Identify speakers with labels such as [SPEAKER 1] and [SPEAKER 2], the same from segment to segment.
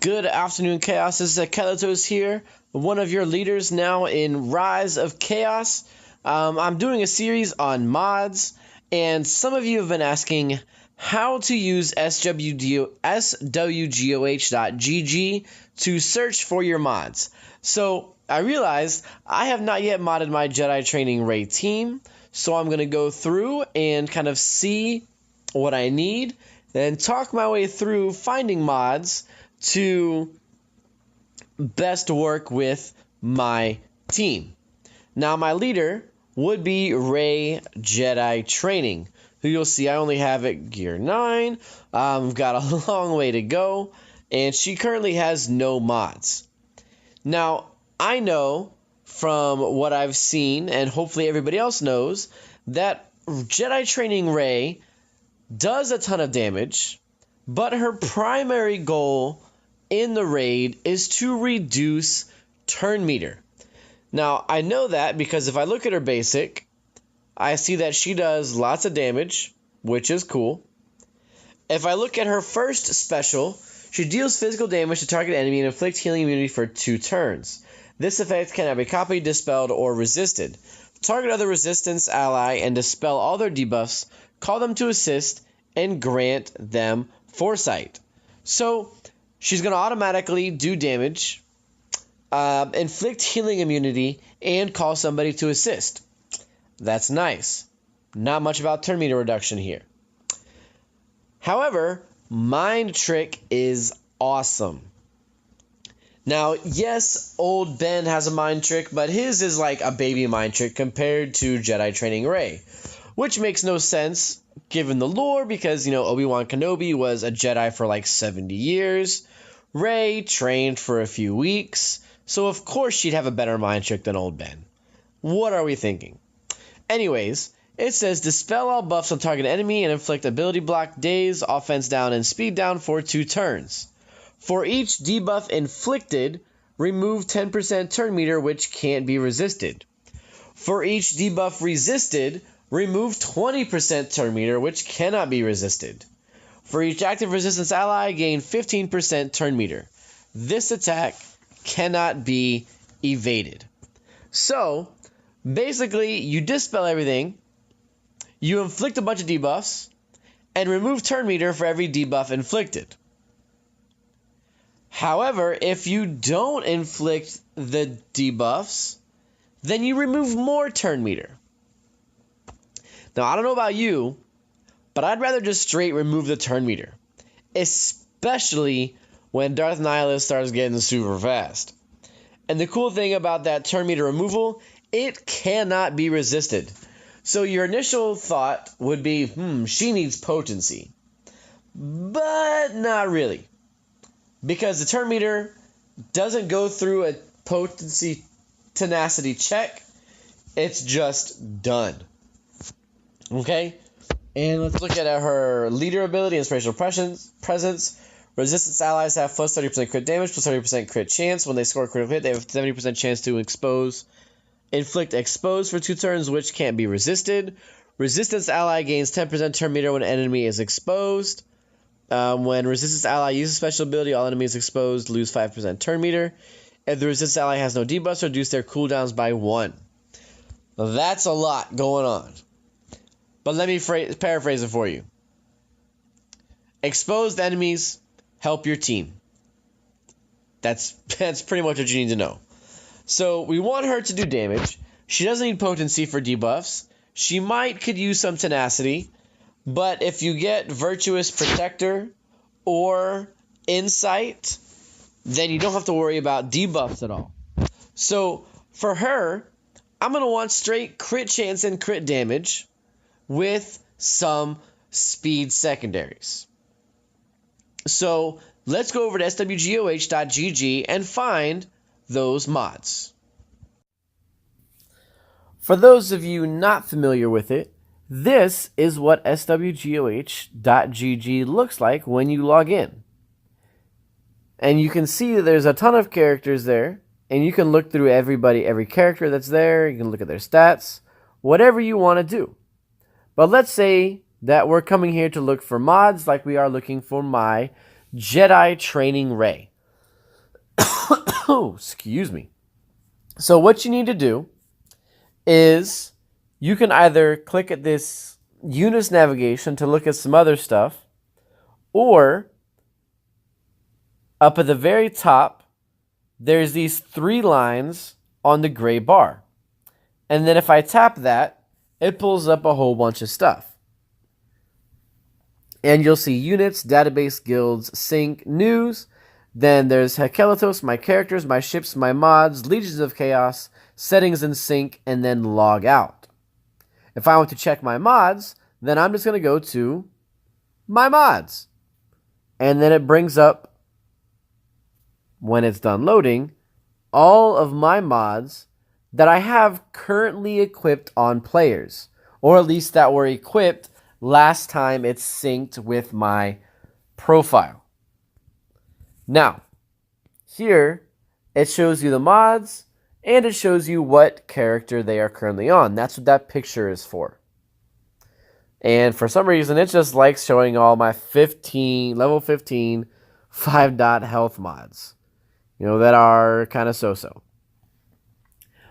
[SPEAKER 1] Good afternoon, Chaos. This is Kelatos here, one of your leaders now in Rise of Chaos. I'm doing a series on mods, and some of you have been asking how to use swgoh.gg to search for your mods. So I realized I have not yet modded my Jedi Training Rey team, so I'm going to go through and kind of see what I need, then talk my way through finding mods to best work with my team. Now, my leader would be Rey Jedi Training, who you'll see I only have at Gear 9. I've got a long way to go, and she currently has no mods. Now, I know from what I've seen, and hopefully everybody else knows, that Jedi Training Rey does a ton of damage, but her primary goal in the raid is to reduce turn meter. Now, I know that because if I look at her basic, I see that she does lots of damage, which is cool. If I look at her first special, she deals physical damage to target enemy and inflicts healing immunity for 2 turns. This effect cannot be copied, dispelled, or resisted. Target other resistance ally and dispel all their debuffs, call them to assist, and grant them foresight. So, she's going to automatically do damage, inflict healing immunity, and call somebody to assist. That's nice. Not much about turn meter reduction here. However, Mind Trick is awesome. Now, yes, old Ben has a Mind Trick, but his is like a baby Mind Trick compared to Jedi Training Rey, which makes no sense given the lore because, Obi-Wan Kenobi was a Jedi for like 70 years. Rey trained for a few weeks, so of course she'd have a better Mind Trick than old Ben. What are we thinking? Anyways, it says dispel all buffs on target enemy and inflict ability block, daze, offense down, and speed down for 2 turns. For each debuff inflicted, remove 10% turn meter which can't be resisted. For each debuff resisted, remove 20% turn meter which cannot be resisted. For each active resistance ally, gain 15% turn meter. This attack cannot be evaded. So, basically, you dispel everything, you inflict a bunch of debuffs, and remove turn meter for every debuff inflicted. However, if you don't inflict the debuffs, then you remove more turn meter. Now, I don't know about you, but I'd rather just straight remove the turn meter, especially when Darth Nihilus starts getting super fast. And the cool thing about that turn meter removal, it cannot be resisted. So your initial thought would be, she needs potency. But not really. Because the turn meter doesn't go through a potency tenacity check. It's just done. Okay? And let's look at her leader ability, inspirational presence. Resistance allies have plus 30% crit damage, plus 30% crit chance. When they score a critical hit, they have a 70% chance to inflict expose for 2 turns, which can't be resisted. Resistance ally gains 10% turn meter when an enemy is exposed. When resistance ally uses special ability, all enemies exposed lose 5% turn meter. If the resistance ally has no debuffs, reduce their cooldowns by 1. That's a lot going on. But let me paraphrase it for you. Exposed enemies help your team. That's pretty much what you need to know. So we want her to do damage. She doesn't need potency for debuffs. She could use some tenacity. But if you get Virtuous Protector or Insight, then you don't have to worry about debuffs at all. So for her, I'm going to want straight crit chance and crit damage with some speed secondaries. So let's go over to swgoh.gg and find those mods. For those of you not familiar with it, this is what swgoh.gg looks like when you log in. And you can see that there's a ton of characters there, and you can look through every character that's there, you can look at their stats, whatever you want to do. But let's say that we're coming here to look for mods like we are looking for my Jedi Training Rey. Oh, excuse me. So what you need to do is you can either click at this UNIS navigation to look at some other stuff, or up at the very top, there's these 3 lines on the gray bar. And then if I tap that, it pulls up a whole bunch of stuff. And you'll see units, database, guilds, sync, news. Then there's Hekeletos, my characters, my ships, my mods, Legions of Chaos, settings and sync, and then log out. If I want to check my mods, then I'm just going to go to my mods. And then it brings up, when it's done loading, all of my mods that I have currently equipped on players, or at least that were equipped last time it's synced with my profile. Now, here it shows you the mods and it shows you what character they are currently on. That's what that picture is for. And for some reason, it just likes showing all my level 15 5-dot health mods, that are kind of so-so.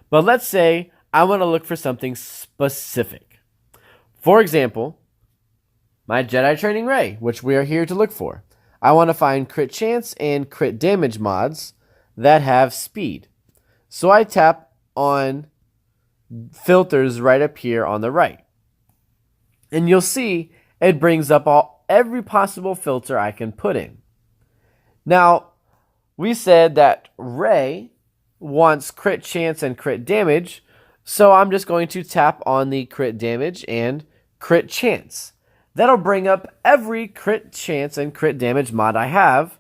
[SPEAKER 1] But let's say I want to look for something specific. For example, my Jedi Training Ray, which we are here to look for. I want to find crit chance and crit damage mods that have speed. So I tap on filters right up here on the right. And you'll see it brings up every possible filter I can put in. Now, we said that Ray wants crit chance and crit damage, so I'm just going to tap on the crit damage and crit chance. That'll bring up every crit chance and crit damage mod I have.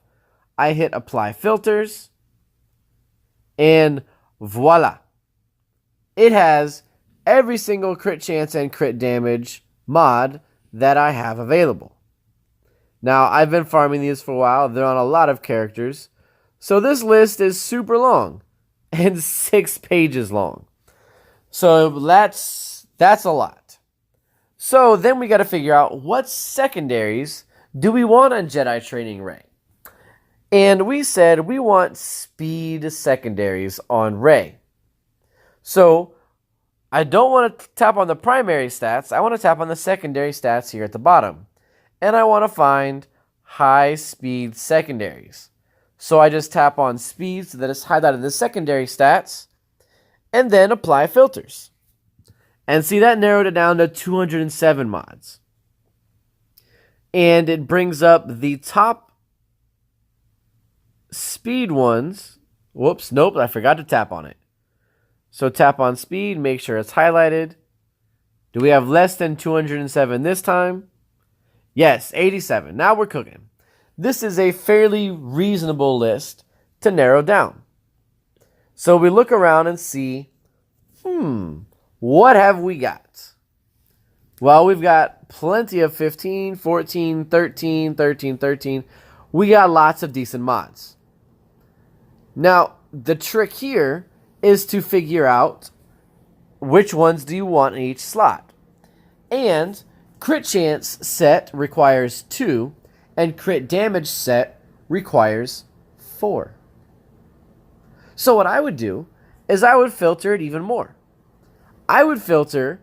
[SPEAKER 1] I hit apply filters, and voila. It has every single crit chance and crit damage mod that I have available. Now, I've been farming these for a while. They're on a lot of characters. So this list is super long and 6 pages long. So that's a lot. So then we got to figure out what secondaries do we want on Jedi Training Ray. And we said we want speed secondaries on Ray. So I don't want to tap on the primary stats. I want to tap on the secondary stats here at the bottom. And I want to find high speed secondaries. So I just tap on speed so that it's highlighted in the secondary stats, and then apply filters. And see, that narrowed it down to 207 mods. And it brings up the top speed ones. Whoops, nope, I forgot to tap on it. So tap on speed, make sure it's highlighted. Do we have less than 207 this time? Yes, 87. Now we're cooking. This is a fairly reasonable list to narrow down. So we look around and see, what have we got? Well, we've got plenty of 15, 14, 13, 13, 13. We got lots of decent mods. Now, the trick here is to figure out which ones do you want in each slot. And crit chance set requires 2, and crit damage set requires 4. So what I would do is I would filter it even more. I would filter,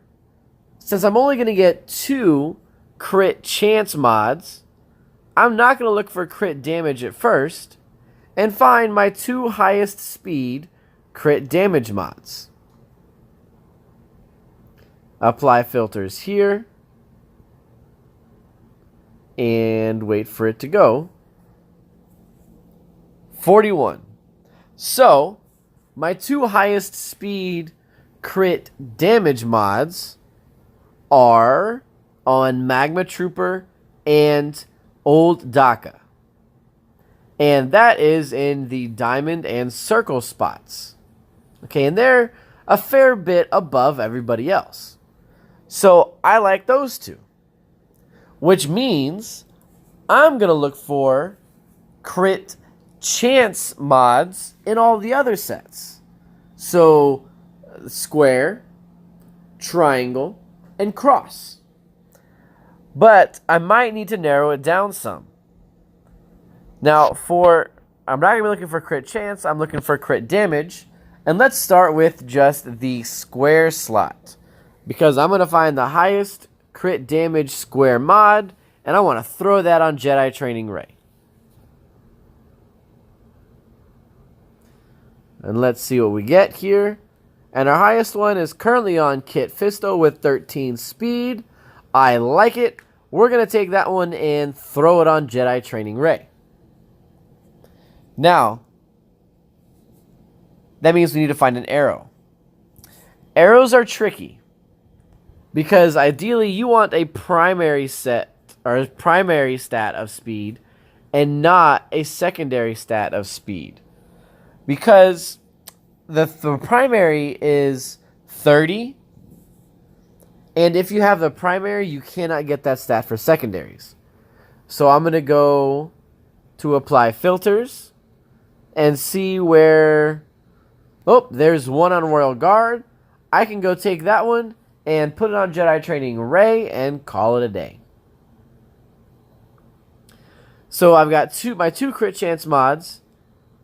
[SPEAKER 1] since I'm only going to get 2 crit chance mods, I'm not going to look for crit damage at first, and find my 2 highest speed crit damage mods. Apply filters here, and wait for it to go. 41. So, my 2 highest speed crit damage mods are on Magma Trooper and Old Daka. And that is in the diamond and circle spots. Okay, and they're a fair bit above everybody else. So I like those 2. Which means I'm going to look for crit chance mods in all the other sets. So square, triangle, and cross. But I might need to narrow it down some. Now, I'm not going to be looking for crit chance. I'm looking for crit damage. And let's start with just the square slot, because I'm going to find the highest crit damage square mod, and I want to throw that on Jedi Training Ray. And let's see what we get here. And our highest one is currently on Kit Fisto with 13 speed. I like it. We're going to take that one and throw it on Jedi Training Ray. Now, that means we need to find an arrow. Arrows are tricky, because ideally you want a primary set or a primary stat of speed and not a secondary stat of speed. Because the primary is 30, and if you have the primary, you cannot get that stat for secondaries. So I'm going to go to apply filters and see where... Oh, there's one on Royal Guard. I can go take that one and put it on Jedi Training Ray and call it a day. So I've got my 2 crit chance mods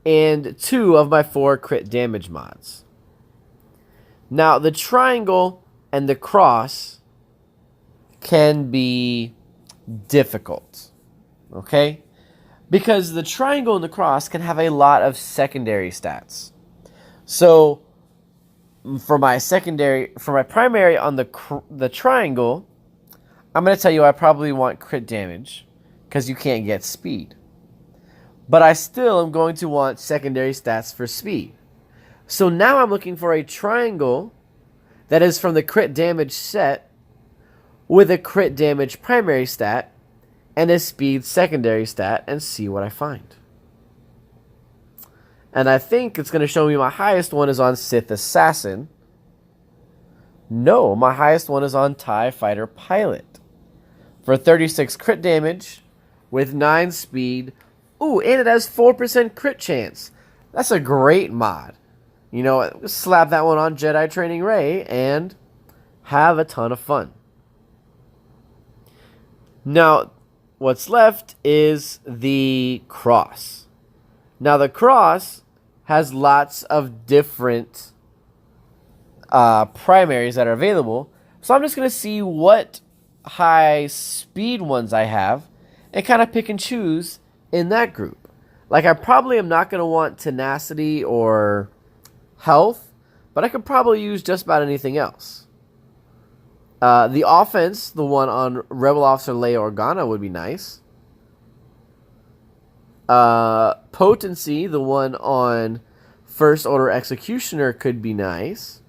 [SPEAKER 1] and 2 of my 4 crit damage mods. Now, the triangle and the cross can be difficult, okay? Because the triangle and the cross can have a lot of secondary stats. So, for my primary on the triangle, I'm going to tell you I probably want crit damage, because you can't get speed. But I still am going to want secondary stats for speed. So now I'm looking for a triangle that is from the crit damage set with a crit damage primary stat and a speed secondary stat, and see what I find. And I think it's going to show me my highest one is on Sith Assassin. No, my highest one is on TIE Fighter Pilot. For 36 crit damage with 9 speed. Ooh, and it has 4% crit chance. That's a great mod. You know, slap that one on Jedi Training Ray and have a ton of fun. Now, what's left is the cross. Now, the cross has lots of different primaries that are available. So I'm just going to see what high speed ones I have and kind of pick and choose in that group. Like, I probably am not going to want tenacity or health, but I could probably use just about anything else. The offense, the one on Rebel Officer Leia Organa, would be nice. Potency, the one on First Order Executioner, could be nice.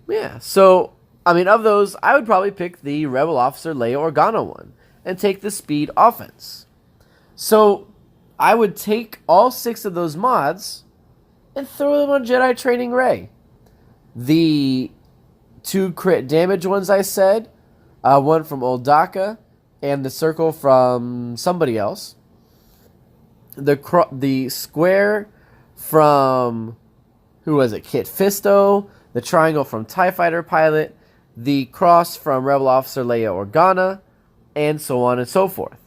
[SPEAKER 1] Yeah, so, I mean, of those, I would probably pick the Rebel Officer Leia Organa one and take the speed offense. So, I would take all 6 of those mods and throw them on Jedi Training Ray. The 2 crit damage ones I said, one from Old Daka, and the circle from somebody else. The square from, who was it, Kit Fisto. The triangle from TIE Fighter Pilot. The cross from Rebel Officer Leia Organa. And so on and so forth.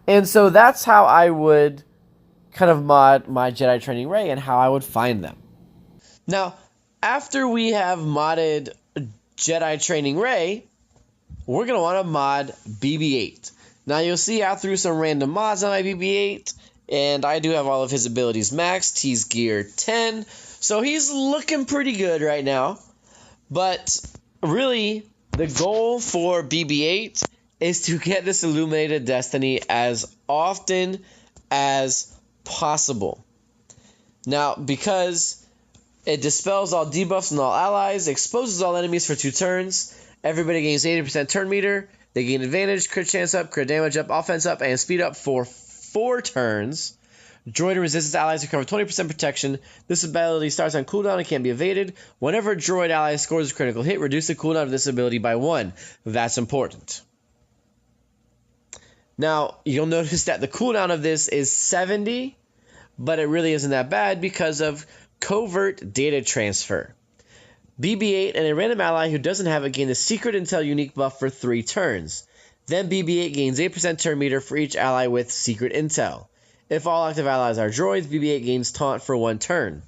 [SPEAKER 1] And so that's how I would kind of mod my Jedi Training Ray and how I would find them. Now, after we have modded Jedi Training Ray, we're going to want to mod BB-8. Now, you'll see I threw some random mods on my BB-8, and I do have all of his abilities maxed. He's gear 10, so he's looking pretty good right now. But really, the goal for BB-8 is to get this Illuminated Destiny as often as possible. Now, because it dispels all debuffs and all allies, exposes all enemies for 2 turns, everybody gains 80% turn meter, they gain advantage, crit chance up, crit damage up, offense up, and speed up for 4 turns. Droid and resistance allies recover 20% protection. This ability starts on cooldown and can't be evaded. Whenever a droid ally scores a critical hit, reduce the cooldown of this ability by 1. That's important. Now, you'll notice that the cooldown of this is 70, but it really isn't that bad because of covert data transfer. BB-8 and a random ally who doesn't have it gain the secret intel unique buff for 3 turns. Then BB-8 gains 8% turn meter for each ally with secret intel. If all active allies are droids, BB-8 gains taunt for 1 turn.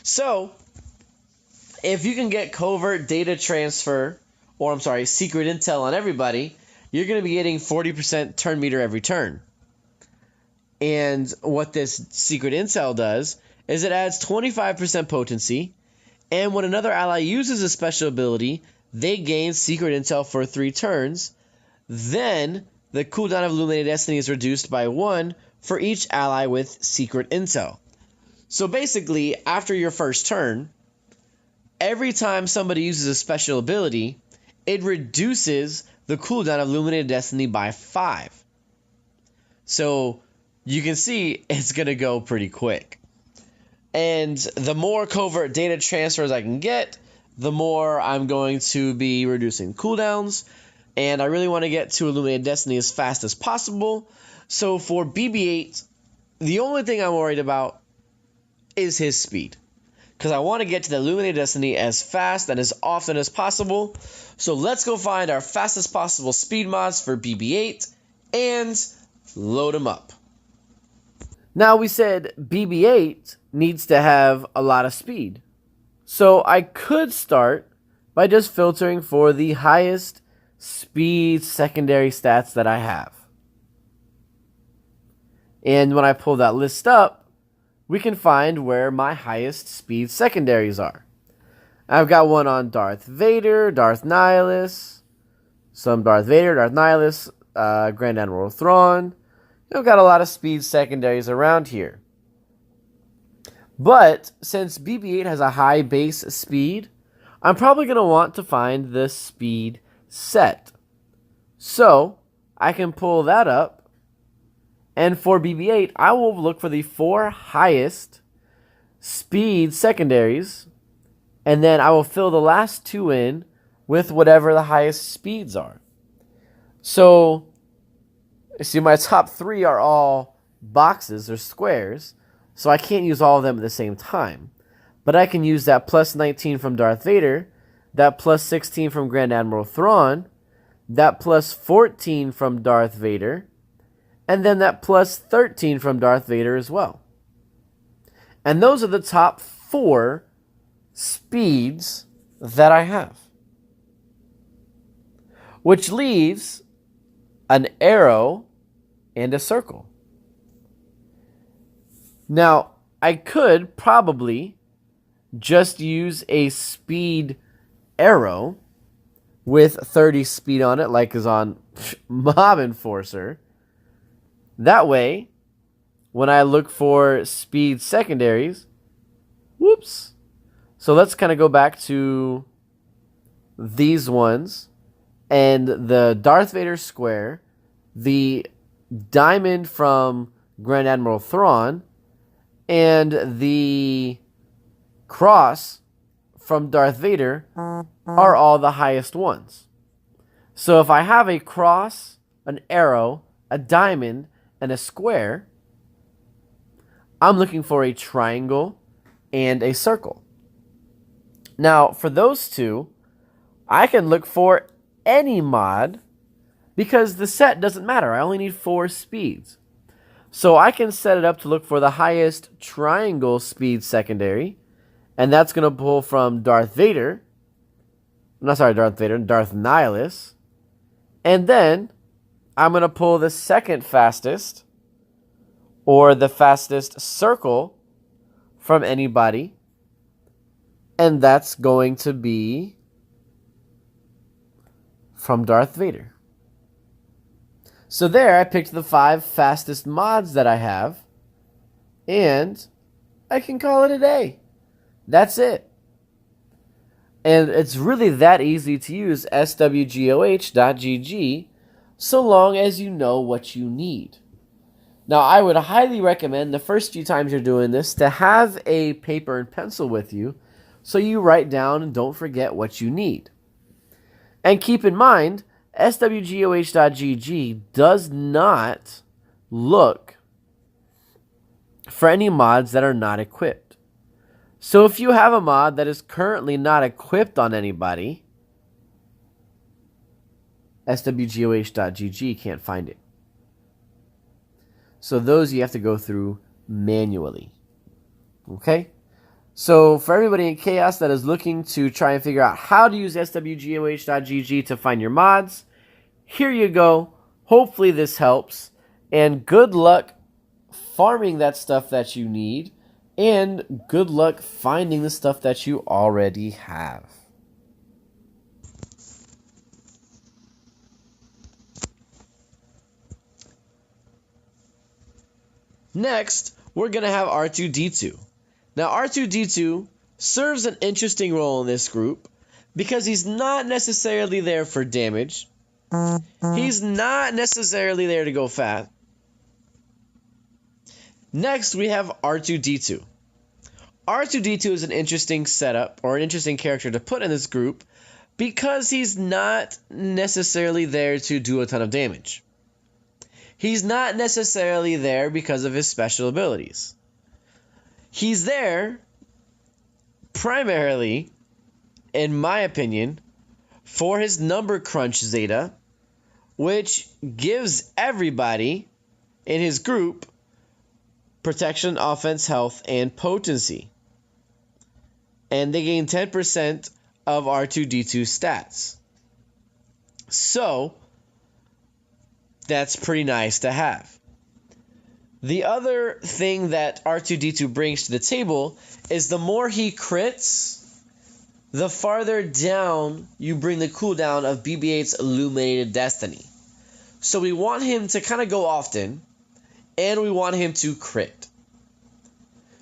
[SPEAKER 1] So, if you can get covert data transfer, or secret intel on everybody, you're going to be getting 40% turn meter every turn. And what this secret intel does is it adds 25% potency, and when another ally uses a special ability, they gain secret intel for 3 turns. Then, the cooldown of Illuminated Destiny is reduced by 1 for each ally with secret intel. So basically, after your first turn, every time somebody uses a special ability, it reduces the cooldown of Illuminated Destiny by 5. So you can see it's going to go pretty quick. And the more covert data transfers I can get, the more I'm going to be reducing cooldowns. And I really want to get to Illuminated Destiny as fast as possible. So for BB-8, the only thing I'm worried about is his speed. Because I want to get to the Illuminated Destiny as fast and as often as possible. So let's go find our fastest possible speed mods for BB-8 and load them up. Now we said BB-8 needs to have a lot of speed. So I could start by just filtering for the highest speed secondary stats that I have. And when I pull that list up, we can find where my highest speed secondaries are. I've got one on Darth Vader, Darth Nihilus, some Darth Vader, Darth Nihilus, Grand Admiral Thrawn. I've got a lot of speed secondaries around here. But since BB-8 has a high base speed, I'm probably going to want to find the speed set. So I can pull that up. And for BB-8, I will look for the 4 highest speed secondaries, and then I will fill the last 2 in with whatever the highest speeds are. So, see, my top 3 are all boxes or squares, so I can't use all of them at the same time. But I can use that plus 19 from Darth Vader, that plus 16 from Grand Admiral Thrawn, that plus 14 from Darth Vader, and then that plus 13 from Darth Vader as well. And those are the top 4 speeds that I have. Which leaves an arrow and a circle. Now, I could probably just use a speed arrow with 30 speed on it, like is on Mob Enforcer. That way, when I look for speed secondaries, whoops. So let's kind of go back to these ones. And the Darth Vader square, the diamond from Grand Admiral Thrawn, and the cross from Darth Vader are all the highest ones. So if I have a cross, an arrow, a diamond, and a square, I'm looking for a triangle and a circle. Now, for those two, I can look for any mod because the set doesn't matter. I only need 4 speeds. So I can set it up to look for the highest triangle speed secondary, and that's going to pull from Darth Nihilus. And then I'm going to pull the second fastest or the fastest circle from anybody, and that's going to be from Darth Vader. So there, I picked the 5 fastest mods that I have, and I can call it a day. That's it. And it's really that easy to use swgoh.gg so long as you know what you need. Now, I would highly recommend the first few times you're doing this to have a paper and pencil with you so you write down and don't forget what you need. And keep in mind, swgoh.gg does not look for any mods that are not equipped. So if you have a mod that is currently not equipped on anybody, swgoh.gg can't find it. So those you have to go through manually. Okay? So for everybody in Chaos that is looking to try and figure out how to use swgoh.gg to find your mods, here you go. Hopefully this helps. And good luck farming that stuff that you need. And good luck finding the stuff that you already have. Next, we're going to have R2-D2. Now, R2-D2 serves an interesting role in this group because he's not necessarily there for damage. He's not necessarily there to go fast. Next, we have R2-D2. R2-D2 is an interesting setup or an interesting character to put in this group because he's not necessarily there to do a ton of damage. He's not necessarily there because of his special abilities. He's there primarily, in my opinion, for his number crunch Zeta, which gives everybody in his group protection, offense, health, and potency. And they gain 10% of R2-D2 stats. So, that's pretty nice to have. The other thing that R2-D2 brings to the table is the more he crits, the farther down you bring the cooldown of BB-8's Illuminated Destiny. So we want him to kind of go often, and we want him to crit.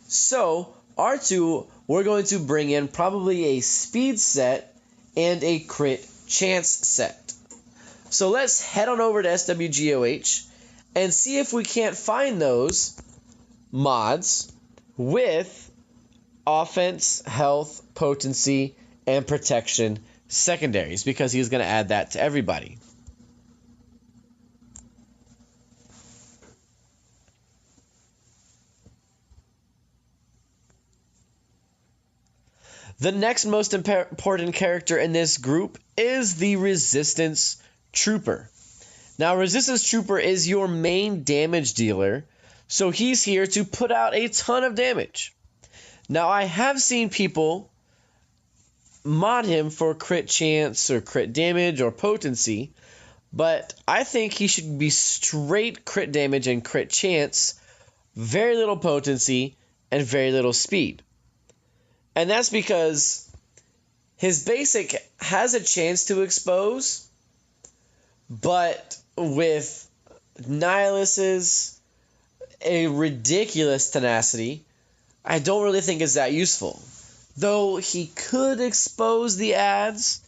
[SPEAKER 1] So, R2, we're going to bring in probably a speed set and a crit chance set. So let's head on over to SWGOH and see if we can't find those mods with offense, health, potency, and protection secondaries, because he's going to add that to everybody. The next most important character in this group is the Resistance Trooper. Now, Resistance Trooper is your main damage dealer, so he's here to put out a ton of damage. Now, I have seen people mod him for crit chance or crit damage or potency, but I think he should be straight crit damage and crit chance, very little potency, and very little speed. And that's because his basic has a chance to expose, but with Nihilus's a ridiculous tenacity, I don't really think it's that useful. Though he could expose the ads,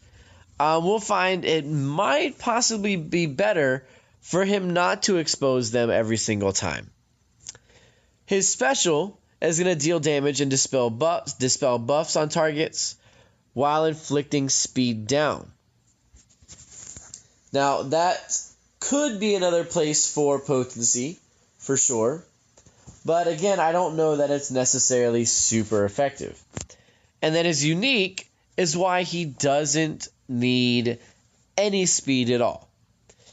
[SPEAKER 1] we'll find it might possibly be better for him not to expose them every single time. His special is going to deal damage and dispel buffs on targets while inflicting speed down. Now, that could be another place for potency, for sure. But again, I don't know that it's necessarily super effective. And then his unique is why he doesn't need any speed at all.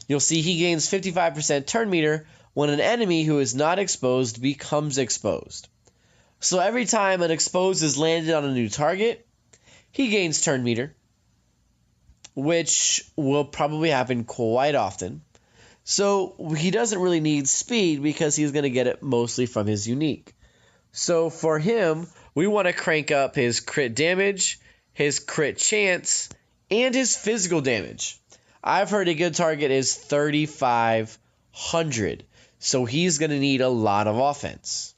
[SPEAKER 1] You'll see he gains 55% turn meter when an enemy who is not exposed becomes exposed. So every time an expose is landed on a new target, he gains turn meter, which will probably happen quite often. So he doesn't really need speed because he's going to get it mostly from his unique. So for him, we want to crank up his crit damage, his crit chance, and his physical damage. I've heard a good target is 3,500. So he's going to need a lot of offense.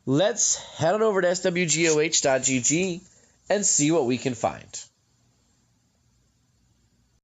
[SPEAKER 1] Let's head on over to swgoh.gg and see what we can find.